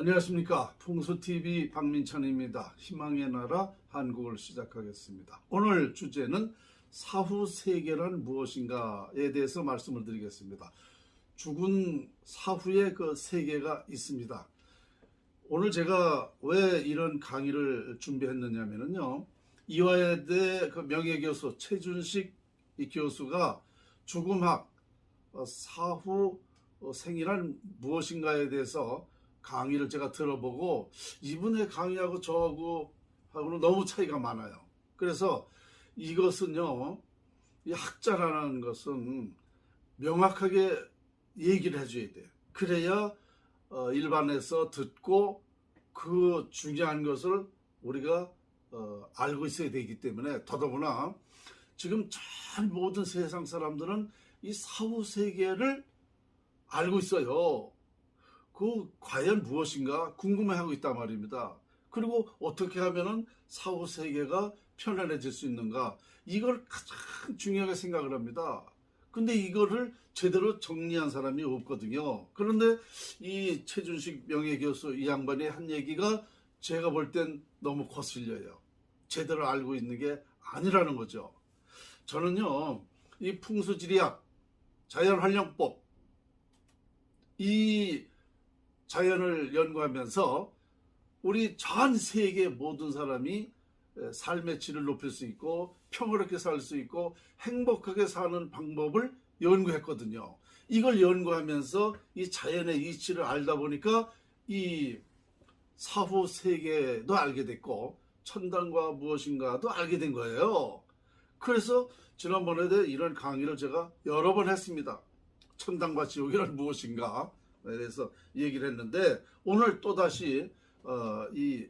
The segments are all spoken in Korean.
안녕하십니까. 풍수TV 박민찬입니다. 희망의 나라 한국을 시작하겠습니다. 오늘 주제는 사후세계란 무엇인가에 대해서 말씀을 드리겠습니다. 죽은 사후에 그 세계가 있습니다. 오늘 제가 왜 이런 강의를 준비했느냐면요. 이화여대 그 명예교수 최준식 이 교수가 죽음학 사후 생이란 무엇인가에 대해서 강의를 제가 들어보고 이분의 강의하고 저하고는 너무 차이가 많아요. 그래서 이것은요, 이 학자라는 것은 명확하게 얘기를 해줘야 돼요. 그래야 일반에서 듣고 그 중요한 것을 우리가 알고 있어야 되기 때문에, 더더구나 지금 전 모든 세상 사람들은 이 사후 세계를 알고 있어요. 그 과연 무엇인가 궁금해하고 있단 말입니다. 그리고 어떻게 하면은 사후 세계가 편안해질 수 있는가, 이걸 가장 중요하게 생각을 합니다. 근데 이거를 제대로 정리한 사람이 없거든요. 그런데 이 최준식 명예교수 이 양반이 한 얘기가 제가 볼 땐 너무 거슬려요. 제대로 알고 있는 게 아니라는 거죠. 저는요, 이 풍수지리학, 자연활용법, 이 자연을 연구하면서 우리 전 세계 모든 사람이 삶의 질을 높일 수 있고 평화롭게 살 수 있고 행복하게 사는 방법을 연구했거든요. 이걸 연구하면서 이 자연의 이치를 알다 보니까 이 사후 세계도 알게 됐고 천당과 무엇인가도 알게 된 거예요. 그래서 지난번에 이런 강의를 제가 여러 번 했습니다. 천당과 지옥이란 무엇인가 그래서 얘기를 했는데, 오늘 또다시 이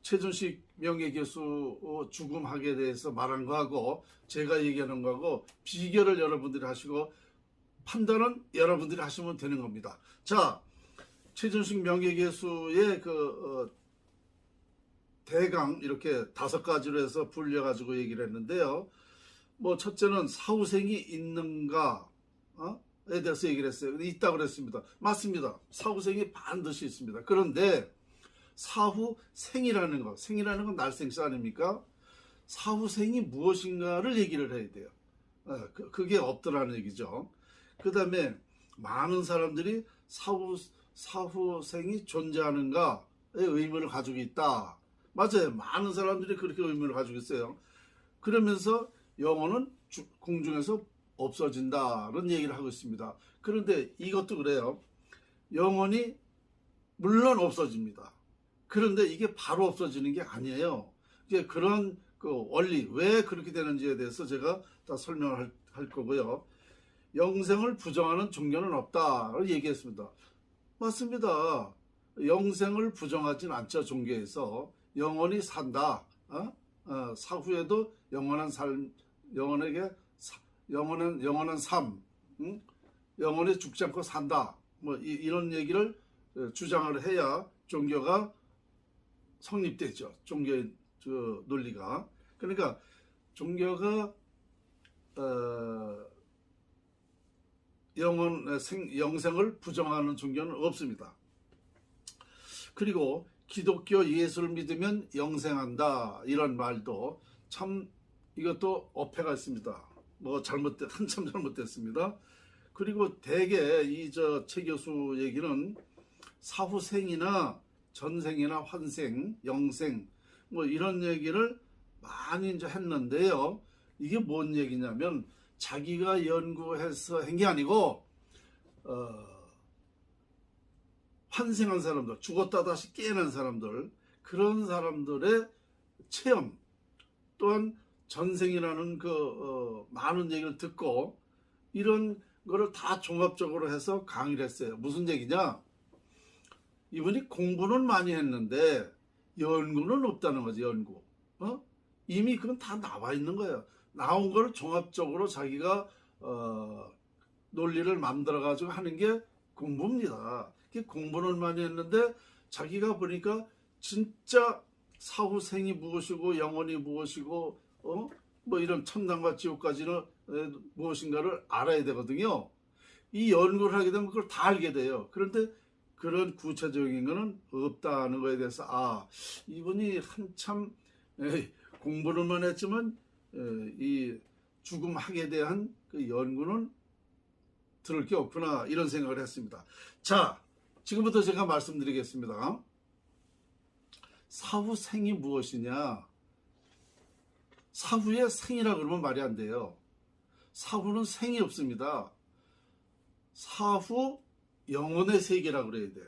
최준식 명예교수 죽음학에 대해서 말한 거하고 제가 얘기하는 거하고 비교를 여러분들이 하시고 판단은 여러분들이 하시면 되는 겁니다. 자, 최준식 명예교수의 대강 이렇게 5가지로 해서 불려가지고 얘기를 했는데요. 뭐 첫째는 사후생이 있는가, 에 대해서 얘기를 했어요. 있다고 그랬습니다. 맞습니다. 사후생이 반드시 있습니다. 그런데 사후생이라는 거, 생이라는 건 날생시 아닙니까? 사후생이 무엇인가를 얘기를 해야 돼요. 그게 없더라는 얘기죠. 그 다음에 많은 사람들이 사후생이 존재하는가에 의문을 가지고 있다. 맞아요. 많은 사람들이 그렇게 의문을 가지고 있어요. 그러면서 영혼은 공중에서 없어진다는 얘기를 하고 있습니다. 그런데 이것도 그래요. 영혼이 물론 없어집니다. 그런데 이게 바로 없어지는 게 아니에요. 이게 그런 그 원리, 왜 그렇게 되는지에 대해서 제가 다 설명을 할 거고요. 영생을 부정하는 종교는 없다고 얘기했습니다. 맞습니다. 영생을 부정하진 않죠. 종교에서 영원히 산다. 사후에도 영원한 삶, 영원한 삶, 영원히 죽지 않고 산다. 뭐 이런 얘기를 주장을 해야 종교가 성립되죠. 종교의 논리가. 그러니까 종교가 영생을 부정하는 종교는 없습니다. 그리고 기독교 예수를 믿으면 영생한다, 이런 말도 참 이것도 어폐가 있습니다. 뭐 한참 잘못됐습니다. 그리고 대개 최 교수 얘기는 사후생이나 전생이나 환생, 영생 뭐 이런 얘기를 많이 이제 했는데요. 이게 뭔 얘기냐면 자기가 연구해서 한 게 아니고 환생한 사람들, 죽었다 다시 깨어난 사람들, 그런 사람들의 체험, 또한 전생이라는 많은 얘기를 듣고 이런 거를 다 종합적으로 해서 강의를 했어요. 무슨 얘기냐? 이분이 공부는 많이 했는데 연구는 없다는 거지. 연구. 이미 그건 다 나와 있는 거예요. 나온 거를 종합적으로 자기가 논리를 만들어 가지고 하는 게 공부입니다. 공부는 많이 했는데 자기가 보니까 진짜 사후생이 무엇이고 영혼이 무엇이고 뭐 이런 천당과 지옥까지는 무엇인가를 알아야 되거든요. 이 연구를 하게 되면 그걸 다 알게 돼요. 그런데 그런 구체적인 거는 없다는 거에 대해서 이분이 한참 공부를만 했지만 이 죽음학에 대한 그 연구는 들을 게 없구나, 이런 생각을 했습니다. 자, 지금부터 제가 말씀드리겠습니다. 사후 생이 무엇이냐? 사후에 생이라 그러면 말이 안 돼요. 사후는 생이 없습니다. 사후 영혼의 세계라 그래야 돼.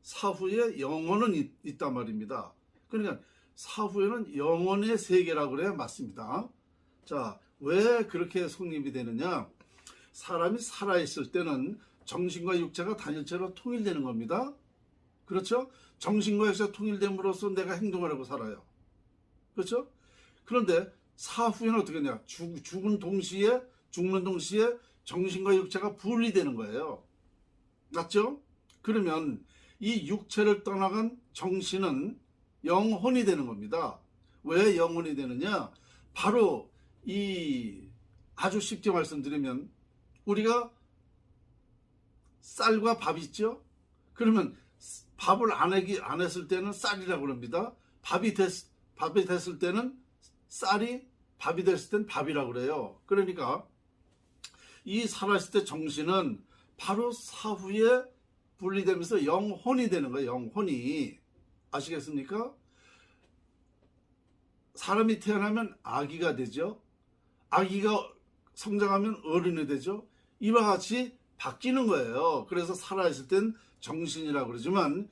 사후에 영혼은 있단 말입니다. 그러니까 사후에는 영혼의 세계라 그래야 맞습니다. 자, 왜 그렇게 성립이 되느냐? 사람이 살아있을 때는 정신과 육체가 단일체로 통일되는 겁니다. 그렇죠? 정신과 육체가 통일됨으로써 내가 행동을 하고 살아요. 그렇죠? 그런데 사후에는 어떻게 되냐? 죽는 동시에 정신과 육체가 분리되는 거예요. 맞죠? 그러면 이 육체를 떠나간 정신은 영혼이 되는 겁니다. 왜 영혼이 되느냐? 바로 아주 쉽게 말씀드리면, 우리가 쌀과 밥 있죠? 그러면 밥을 안 했을 때는 쌀이라고 그럽니다. 밥이 됐을 때는 쌀이, 밥이 됐을 때는 밥이라고 그래요. 그러니까 이 살아있을 때 정신은 바로 사후에 분리되면서 영혼이 되는 거예요. 영혼이. 아시겠습니까? 사람이 태어나면 아기가 되죠. 아기가 성장하면 어른이 되죠. 이와 같이 바뀌는 거예요. 그래서 살아있을 땐 정신이라고 그러지만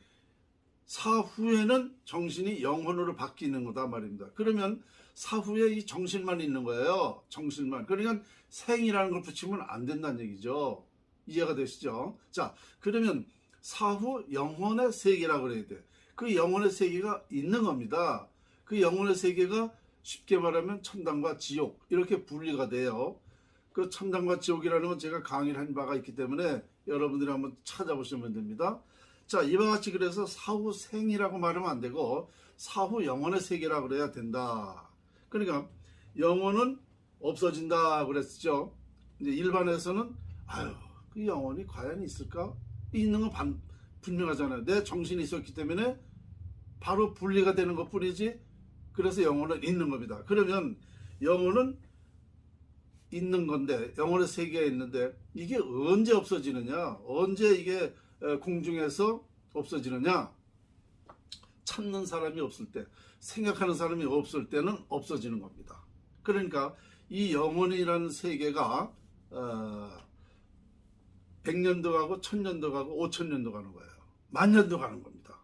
사후에는 정신이 영혼으로 바뀌는 거다 말입니다. 그러면 사후에 이 정신만 있는 거예요. 정신만. 그러니까 생이라는 걸 붙이면 안 된다는 얘기죠. 이해가 되시죠? 자, 그러면 사후 영혼의 세계라고 그래야 돼. 그 영혼의 세계가 있는 겁니다. 그 영혼의 세계가 쉽게 말하면 천당과 지옥, 이렇게 분리가 돼요. 그 천당과 지옥이라는 건 제가 강의를 한 바가 있기 때문에 여러분들이 한번 찾아보시면 됩니다. 자, 이와 같이 그래서 사후 생이라고 말하면 안 되고 사후 영혼의 세계라고 그래야 된다. 그러니까 영혼은 없어진다 그랬죠. 이제 일반에서는 그 영혼이 과연 있을까? 있는 건 분명하잖아요. 내 정신이 있었기 때문에 바로 분리가 되는 것 뿐이지, 그래서 영혼은 있는 겁니다. 그러면 영혼은 있는 건데, 영혼의 세계에 있는데 이게 언제 없어지느냐? 언제 이게 공중에서 없어지느냐? 찾는 사람이 없을 때, 생각하는 사람이 없을 때는 없어지는 겁니다. 그러니까 이 영혼이라는 세계가 100년도 가고 1000년도 가고 5000년도 가는 거예요. 만년도 가는 겁니다.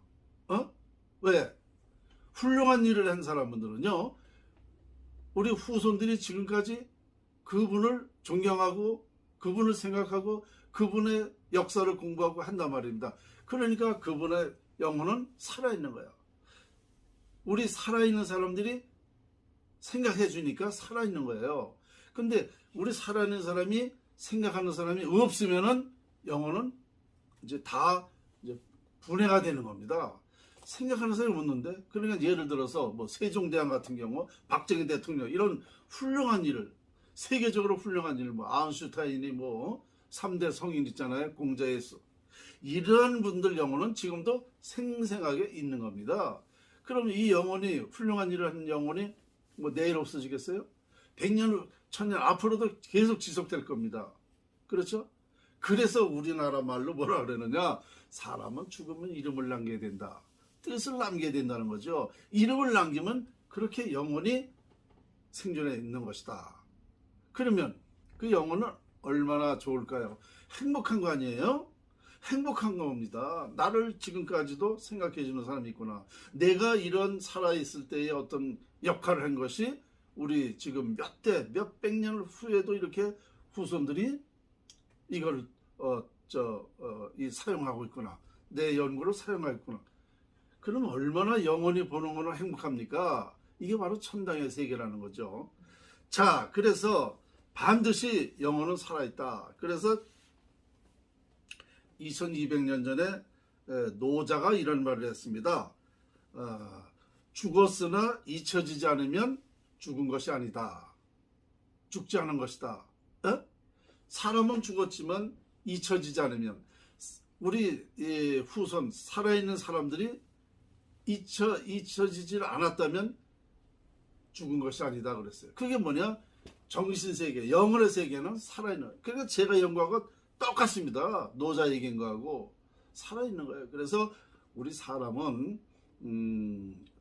왜? 훌륭한 일을 한 사람들은요, 우리 후손들이 지금까지 그분을 존경하고 그분을 생각하고 그분의 역사를 공부하고 한단 말입니다. 그러니까 그분의 영혼은 살아있는 거예요. 우리 살아있는 사람들이 생각해 주니까 살아있는 거예요. 근데 우리 살아있는 사람이, 생각하는 사람이 없으면은 영혼은 이제 다 분해가 되는 겁니다. 생각하는 사람이 없는데, 그러니까 예를 들어서 뭐 세종대왕 같은 경우, 박정희 대통령, 이런 훌륭한 일을, 세계적으로 훌륭한 일을, 뭐 아인슈타인이 3대 성인 있잖아요. 공자의 수. 이러한 분들 영혼은 지금도 생생하게 있는 겁니다. 그럼 이 영혼이, 훌륭한 일을 하는 영혼이 내일 없어지겠어요? 100년, 1000년 앞으로도 계속 지속될 겁니다. 그렇죠? 그래서 우리나라 말로 뭐라 그러느냐? 사람은 죽으면 이름을 남겨야 된다. 뜻을 남겨야 된다는 거죠. 이름을 남기면 그렇게 영혼이 생존해 있는 것이다. 그러면 그 영혼은 얼마나 좋을까요? 행복한 거 아니에요? 행복한 겁니다. 나를 지금까지도 생각해 주는 사람이 있구나. 내가 이런 살아있을 때의 어떤 역할을 한 것이 우리 지금 몇백 년 후에도 이렇게 후손들이 이걸 사용하고 있구나. 내 연구를 사용하고 있구나. 그럼 얼마나 영원히 보는 거는 행복합니까? 이게 바로 천당의 세계라는 거죠. 자, 그래서 반드시 영혼은 살아있다. 그래서 2200년 전에 노자가 이런 말을 했습니다. 죽었으나 잊혀지지 않으면 죽은 것이 아니다. 죽지 않은 것이다. 사람은 죽었지만 잊혀지지 않으면, 우리 후손 살아있는 사람들이 잊혀지질 않았다면 죽은 것이 아니다 그랬어요. 그게 뭐냐? 정신세계, 영혼의 세계는 살아있는. 그러니까 제가 연구하고 똑같습니다. 노자 얘기인 거하고 살아있는 거예요. 그래서 우리 사람은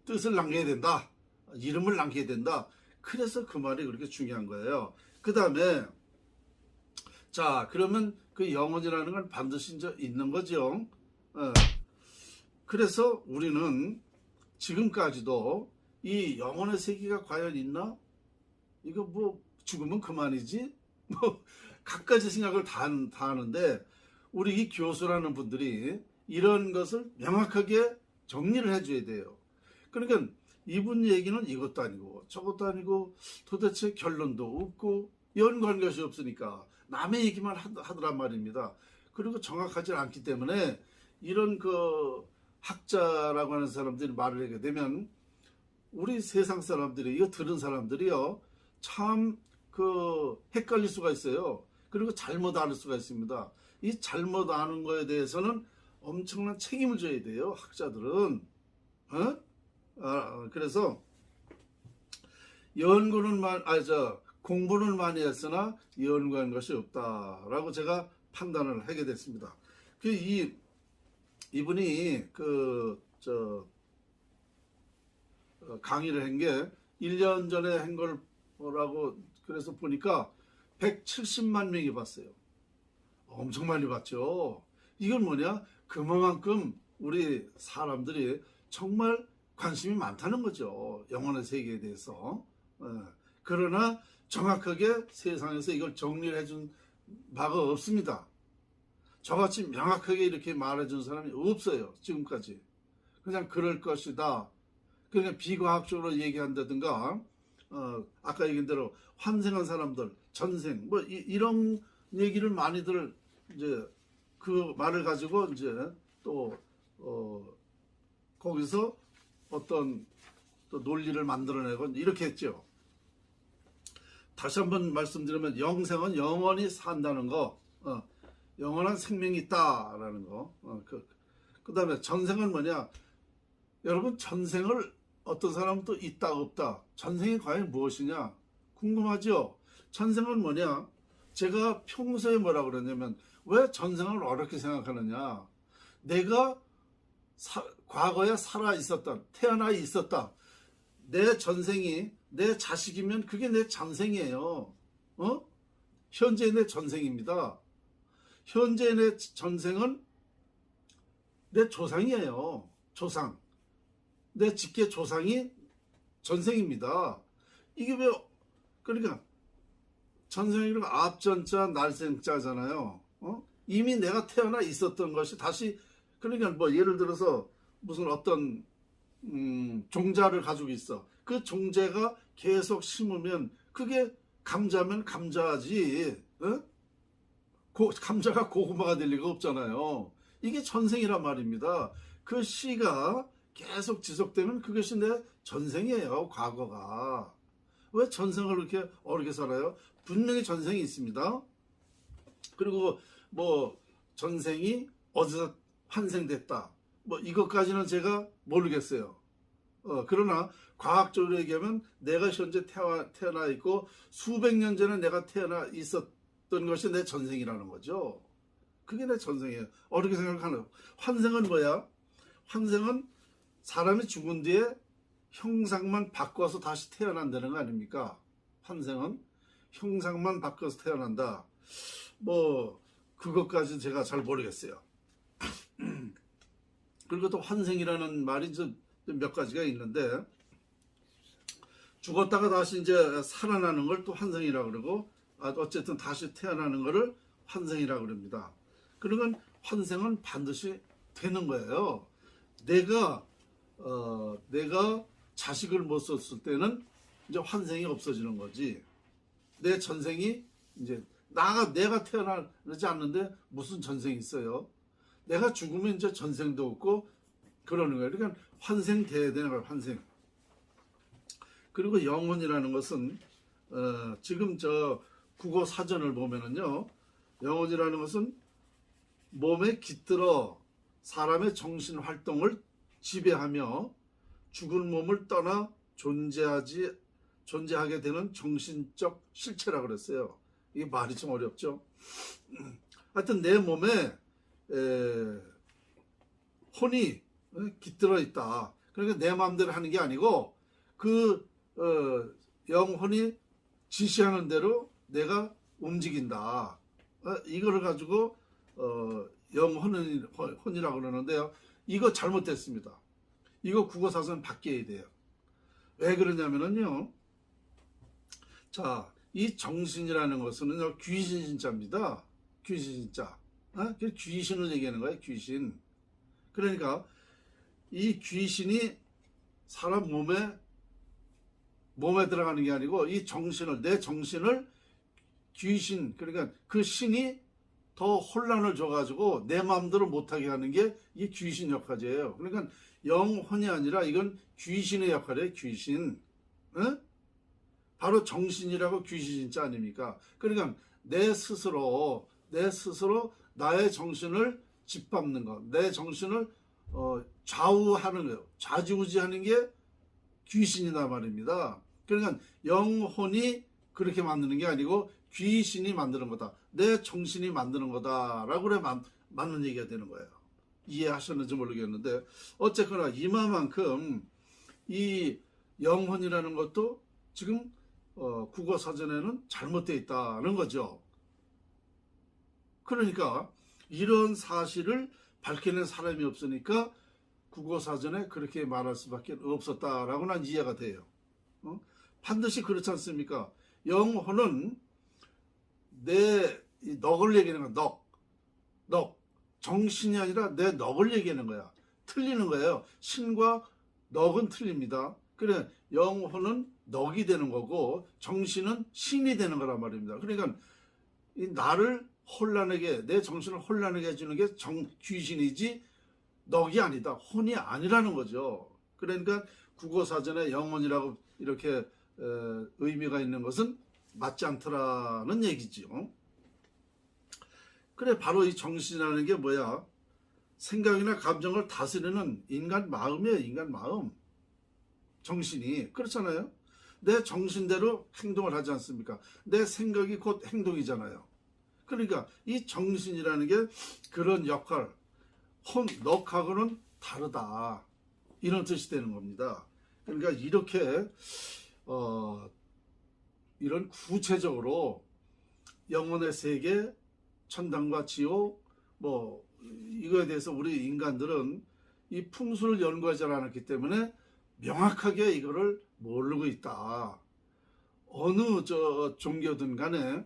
뜻을 남겨야 된다. 이름을 남겨야 된다. 그래서 그 말이 그렇게 중요한 거예요. 그 다음에 자, 그러면 그 영혼이라는 건 반드시 이제 있는 거죠. 그래서 우리는 지금까지도 이 영혼의 세계가 과연 있나? 이거 뭐 죽으면 그만이지? 뭐 갖가지 생각을 다 하는데 우리 이 교수라는 분들이 이런 것을 명확하게 정리를 해줘야 돼요. 그러니까 이분 얘기는 이것도 아니고 저것도 아니고 도대체 결론도 없고 연구한 것이 없으니까 남의 얘기만 하더란 말입니다. 그리고 정확하지 않기 때문에 이런 그 학자라고 하는 사람들이 말을 하게 되면 우리 세상 사람들이 이거 들은 사람들이요 참 그 헷갈릴 수가 있어요. 그리고 잘못 알 수가 있습니다. 이 잘못 아는 거에 대해서는 엄청난 책임을 져야 돼요. 학자들은. 그래서 공부는 많이 했으나 연구한 것이 없다라고 제가 판단을 하게 됐습니다. 이분이 강의를 한 게 1년 전에 한 거라고 그래서 보니까 170만 명이 봤어요. 엄청 많이 봤죠. 이건 뭐냐? 그만큼 우리 사람들이 정말 관심이 많다는 거죠. 영혼의 세계에 대해서. 그러나 정확하게 세상에서 이걸 정리를 해준 바가 없습니다. 저같이 명확하게 이렇게 말해준 사람이 없어요. 지금까지. 그냥 그럴 것이다. 그냥 비과학적으로 얘기한다든가 아까 얘기한 대로 환생한 사람들, 전생 뭐 이런 얘기를 많이들 이제 그 말을 가지고 이제 또 거기서 어떤 또 논리를 만들어내고 이렇게 했죠. 다시 한번 말씀드리면 영생은 영원히 산다는 거, 영원한 생명이 있다라는 거. 그 다음에 전생은 뭐냐? 여러분 전생을 어떤 사람은 또 있다 없다. 전생이 과연 무엇이냐? 궁금하죠? 전생은 뭐냐? 제가 평소에 뭐라 그러냐면 왜 전생을 어렵게 생각하느냐? 내가 과거에 살아 있었다. 태어나 있었다. 내 전생이 내 자식이면 그게 내 전생이에요. 현재의 내 전생입니다. 현재의 내 전생은 내 조상이에요. 조상. 내 직계 조상이 전생입니다. 이게 왜 그러니까 전생이라고 앞전자 날생자잖아요. 이미 내가 태어나 있었던 것이 다시 그러니까 뭐 예를 들어서 무슨 어떤 종자를 가지고 있어. 그 종자가 계속 심으면 그게 감자면 감자지. 감자가 고구마가 될 리가 없잖아요. 이게 전생이란 말입니다. 그 씨가 계속 지속되면 그것이 내 전생이에요. 과거가. 왜 전생을 그렇게 어렵게 살아요? 분명히 전생이 있습니다. 그리고 뭐 전생이 어디서 환생됐다. 뭐 이것까지는 제가 모르겠어요. 그러나 과학적으로 얘기하면 내가 현재 태어나 있고 수백 년 전에 내가 태어나 있었던 것이 내 전생이라는 거죠. 그게 내 전생이에요. 어렵게 생각하는 환생은 뭐야? 환생은 사람이 죽은 뒤에 형상만 바꿔서 다시 태어난다는 거 아닙니까? 환생은 형상만 바꿔서 태어난다. 뭐 그것까지 제가 잘 모르겠어요. 그리고 또 환생이라는 말이 몇 가지가 있는데 죽었다가 다시 이제 살아나는 걸 또 환생이라고 그러고 어쨌든 다시 태어나는 거를 환생이라고 그럽니다. 그러면 환생은 반드시 되는 거예요. 내가 자식을 못 썼을 때는 이제 환생이 없어지는 거지. 내 전생이 이제 내가 태어나지 않는데 무슨 전생이 있어요? 내가 죽으면 이제 전생도 없고 그러는 거예요. 그러니까 환생돼야 되는 거예요. 환생. 그리고 영혼이라는 것은 지금 저 국어 사전을 보면은요, 영혼이라는 것은 몸에 깃들어 사람의 정신 활동을 지배하며 죽은 몸을 떠나 존재하게 되는 정신적 실체라 그랬어요. 이게 말이 좀 어렵죠. 하여튼 내 몸에 혼이 깃들어 있다. 그러니까 내 마음대로 하는 게 아니고 그 영혼이 지시하는 대로 내가 움직인다. 이거를 가지고 영혼이라고 그러는데요. 이거 잘못됐습니다. 이거 국어사전 바뀌어야 돼요. 왜 그러냐면요. 자, 이 정신이라는 것은 귀신 신자입니다. 귀신 신자. 귀신을 얘기하는 거예요. 귀신. 그러니까 이 귀신이 사람 몸에 들어가는 게 아니고 이 정신을, 내 정신을 귀신, 그러니까 그 신이 더 혼란을 줘가지고 내 마음대로 못하게 하는 게 이 귀신 역할이에요. 그러니까 영혼이 아니라 이건 귀신의 역할이에요. 귀신. 바로 정신이라고 귀신 진짜 아닙니까? 그러니까 내 스스로 나의 정신을 짓밟는 것, 내 정신을 좌우하는 거예요. 좌지우지하는 게 귀신이다 말입니다. 그러니까 영혼이 그렇게 만드는 게 아니고 귀신이 만드는 거다. 내 정신이 만드는 거다라고 그래 맞는 얘기가 되는 거예요. 이해하셨는지 모르겠는데 어쨌거나 이마만큼 이 영혼이라는 것도 지금 국어사전에는 잘못되어 있다는 거죠. 그러니까 이런 사실을 밝혀낸 사람이 없으니까 국어사전에 그렇게 말할 수밖에 없었다라고 난 이해가 돼요. 반드시 그렇지 않습니까? 영혼은 내 넋을 얘기하는 거야. 넋. 정신이 아니라 내 넋을 얘기하는 거야. 틀리는 거예요. 신과 넋은 틀립니다. 그래 영혼은 넋이 되는 거고 정신은 신이 되는 거란 말입니다. 그러니까 이 나를 혼란하게, 내 정신을 혼란하게 해주는 게 귀신이지 넋이 아니다. 혼이 아니라는 거죠. 그러니까 국어사전에 영혼이라고 이렇게 의미가 있는 것은 맞지 않더라는 얘기지요. 그래 바로 이 정신이라는 게 뭐야? 생각이나 감정을 다스리는 인간 마음이에요. 인간 마음. 정신이. 그렇잖아요. 내 정신대로 행동을 하지 않습니까? 내 생각이 곧 행동이잖아요. 그러니까 이 정신이라는 게 그런 역할, 넋하고는 다르다. 이런 뜻이 되는 겁니다. 그러니까 이렇게 이런 구체적으로 영혼의 세계, 천당과 지옥, 이거에 대해서 우리 인간들은 이 풍수를 연구하지 않았기 때문에 명확하게 이거를 모르고 있다. 어느 종교든 간에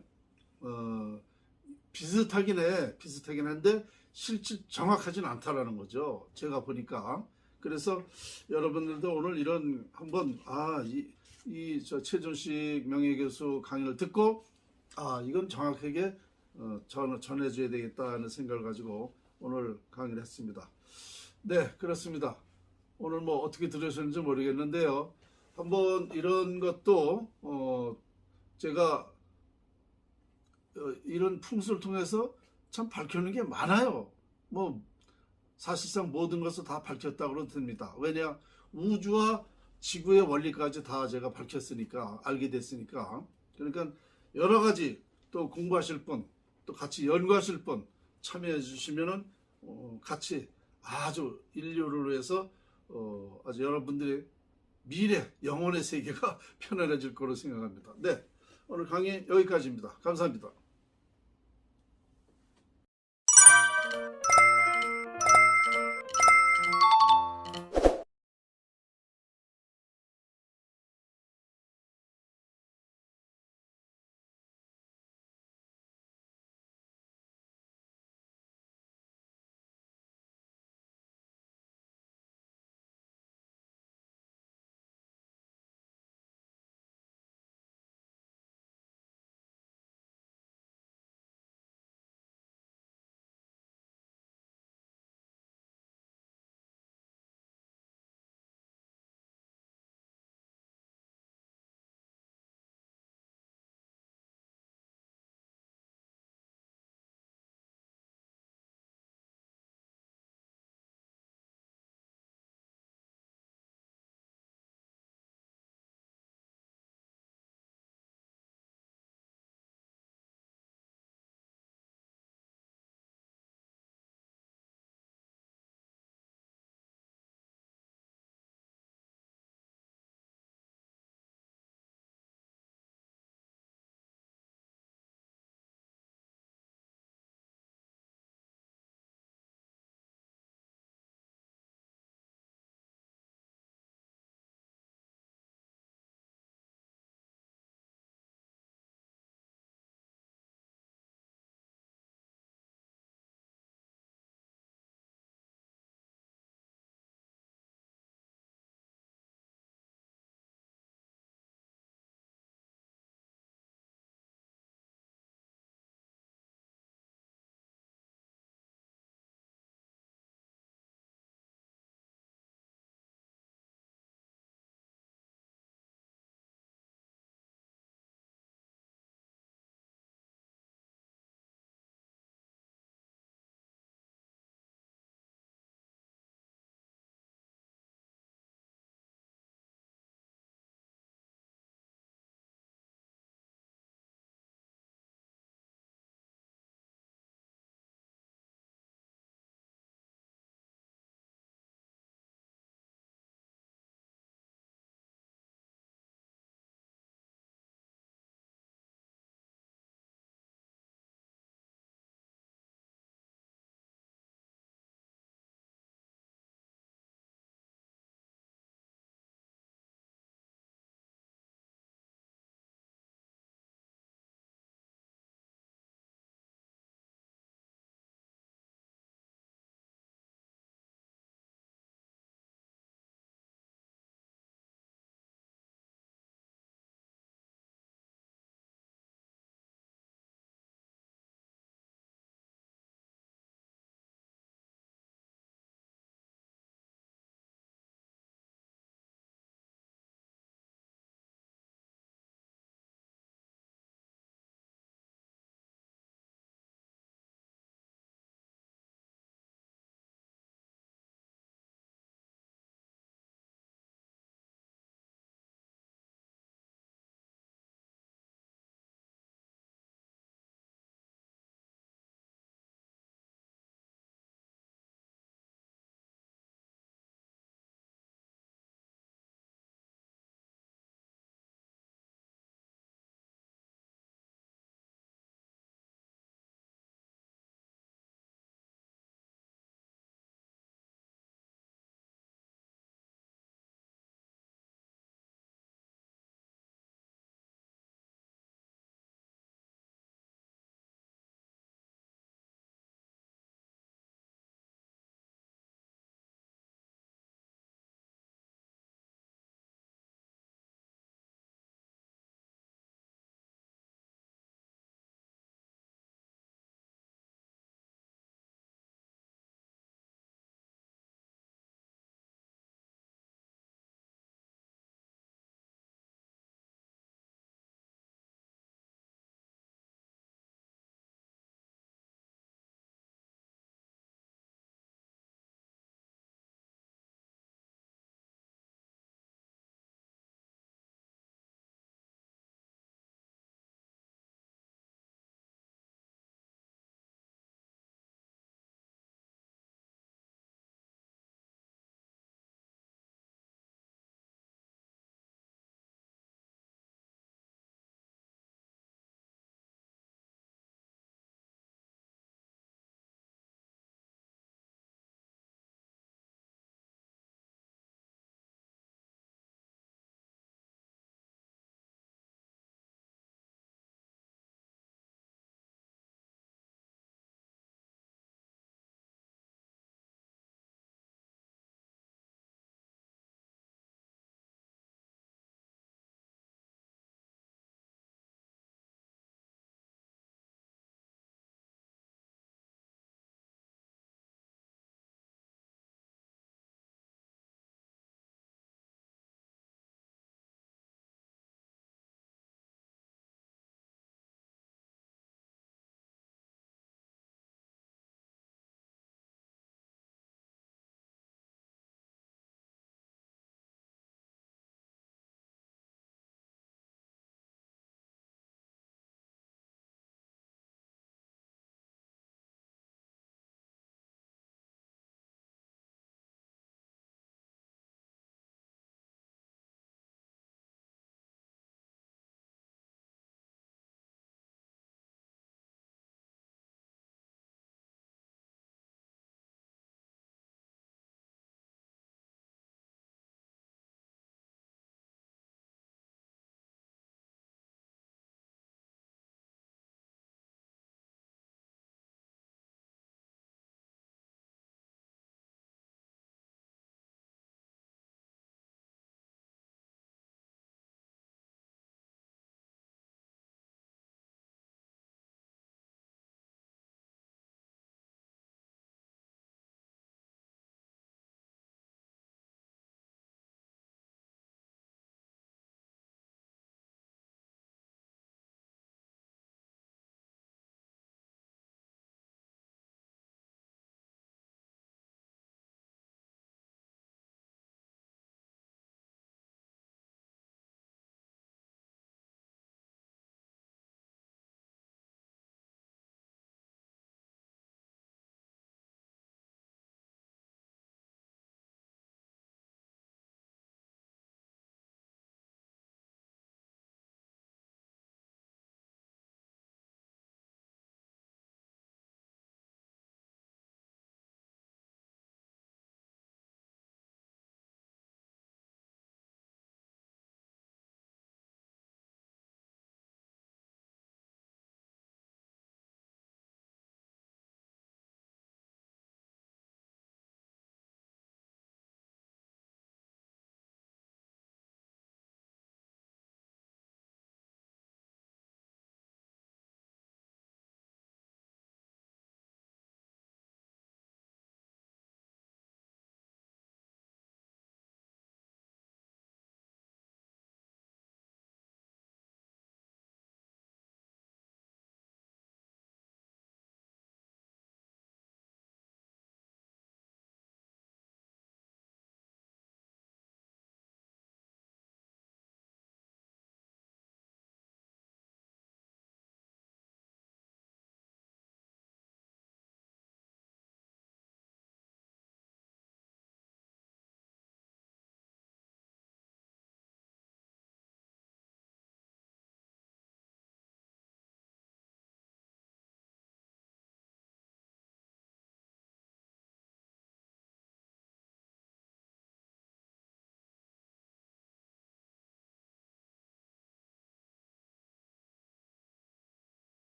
비슷하긴 한데 실제 정확하진 않다라는 거죠. 제가 보니까. 그래서 여러분들도 오늘 이런 한번 최준식 명예교수 강의를 듣고 이건 정확하게 전해줘야 되겠다는 생각을 가지고 오늘 강의를 했습니다. 네, 그렇습니다. 오늘 어떻게 들으셨는지 모르겠는데요. 한번 이런 것도 제가 이런 풍수를 통해서 참 밝혀는 게 많아요. 사실상 모든 것을 다 밝혔다고 듭니다. 왜냐? 우주와 지구의 원리까지 다 제가 밝혔으니까, 알게 됐으니까. 그러니까 여러 가지 또 공부하실 분, 또 같이 연구하실 분 참여해 주시면은 같이 아주 인류를 위해서 아주 여러분들의 미래, 영혼의 세계가 편안해질 거로 생각합니다. 네, 오늘 강의 여기까지입니다. 감사합니다.